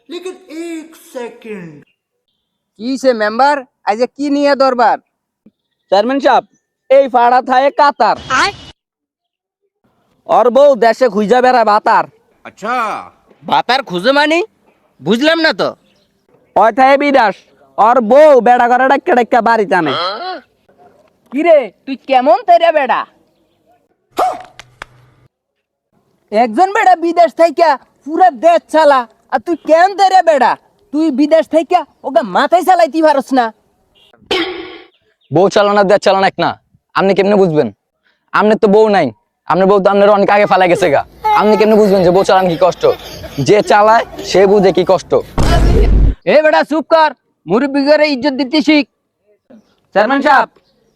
लेकिन एक सेकंड। কি সে মেম্বার আজ কি নিয়ে দরবার? চেয়ারম্যান সাহেব, এই ফাড়া থায়ে কাতার আর বউ দেশে খুঁজা বেড়ায় ভাতার। अच्छा। ভাতার খুঁজে মানে বুঝলাম না তো। ওই থায়ে বিদাস আর বউ বেড়া করে ডাক্কা ডাক্কা বাড়ি টানে। কিরে তুই কেমন তেরে বেড়া? একজন বেড়া বিদেশ থেকে পুরা দেশ চালা আর তুই কেন তেরে বেড়া? তুই বিদেশ থেকে ওকে মাথায় চালাইতে পারস না। বউ চালানো দেশ চালানো এক না, আপনি কেমনে বুঝবেন? আপনার তো বউ নাই, আপনার বউ তো আপনার অনেক আগে ফালাই গেছে গা। আপনি কেমনে বুঝবেন যে বউ চালানো কি কষ্ট? যে চালায় সে বুঝে কি কষ্ট। এ বেড়া চুপ কর, মুরব্বি করে ইজ্জত দিতে শিখ। চেয়ারম্যান সাহেব,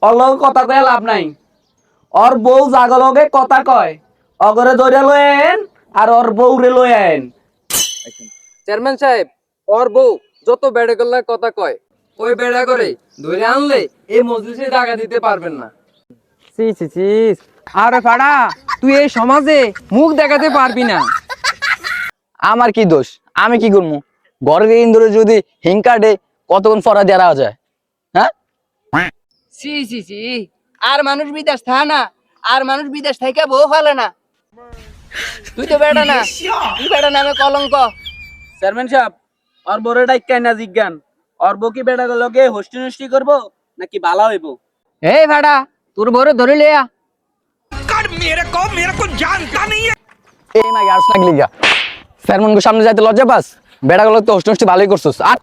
ওর লগে কথা কয়ে লাভ নাই। ওর বউ জাগলগে কথা কয়, অগরে ধরে লয়েন আর ওর বউ রে লয়েন। চেয়ারম্যান সাহেব, ওর বউ যত বেড়া করলে কথা কয়, ওই বেড়া করে ধরে আনলে এই মজলিসে জায়গা দিতে পারবেন না। সি সি সি, আরে ফাড়া, তুই এই সমাজে মুখ দেখাতে পারবি না। আমার কি দোষ? আমি কি করবো? ঘরের ইন্দুরে যদি হিংকাটে কতক্ষণ ফরা দেওয়া যায়? হ্যাঁ, সি সি সি, আর মানুষ বিদেশ থাকে না, আর মানুষ বিদেশ থেকে বউ ফেলে না। তুই তো বেড়া না, তুই বেড়া নামে কলঙ্ক। চেয়ারম্যান সাহেব, ওর বউরে ডাইকা না জিজ্ঞান, ওর বউ কি বেড়া লগে হোস্টি নষ্টি করবো নাকি ভালো হইব? এই ফাড়া, তোর বউরে ধরে লিয়া। এই মাই গার্স লাগলি গা। চেয়ারম্যান সামনে যাইতে লজ্জা পাস? বেড়া গুলো তো হোস্টি নষ্টি ভালোই করছিস। আর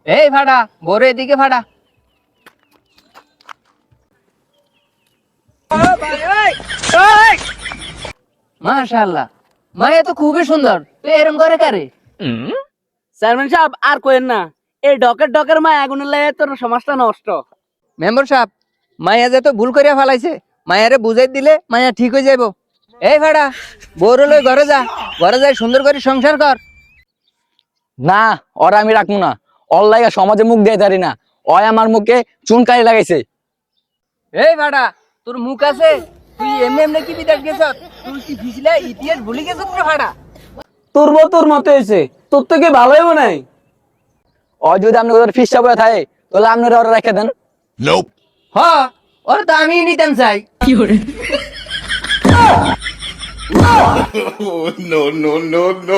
এই ফাড়া, বউরে এদিকে ফাড়া। মাশাআল্লাহ, মায়া তো খুবই সুন্দর। তুই এরকম করে কারে? চেয়ারম্যান সাহেব, আর কইেন না, এই ডকের মা আগুনের লাগে তোর সমাজটা নষ্ট। মেম্বার সাহেব, মায়া যে তো ভুল করিয়া ফেলাইছে, মায়ারে বুঝাই দিলে মায়া ঠিক হয়ে যাইব। এই ফাড়া, বউরে লই ঘরে যা, ঘরে যাই সুন্দর করে সংসার কর। না, ওরা আমি রাখবো না। ওর লাগা সমাজে মুখ দিয়ে দাঁড়ি না। ওই আমার মুখে চুনকারি লাগাইছে। এই ফাড়া, তোর মুখ আছে? তুই এমনি এমনি কি বিদেশ গেছ? তুই কি ভিজলে ইতিহাস ভুলে গেছ তোর ফাড়া? তোর বউ তোর মতো হয়েছে, তোর থেকে ভালো হইব নাই। ও যদি আপনি ওদের ফিস চাপড়ে থাকে তাহলে আপনারা ওরা রেখে দেন। হ, ওরা তো আমি নিতাম চাই। No, no, no, no.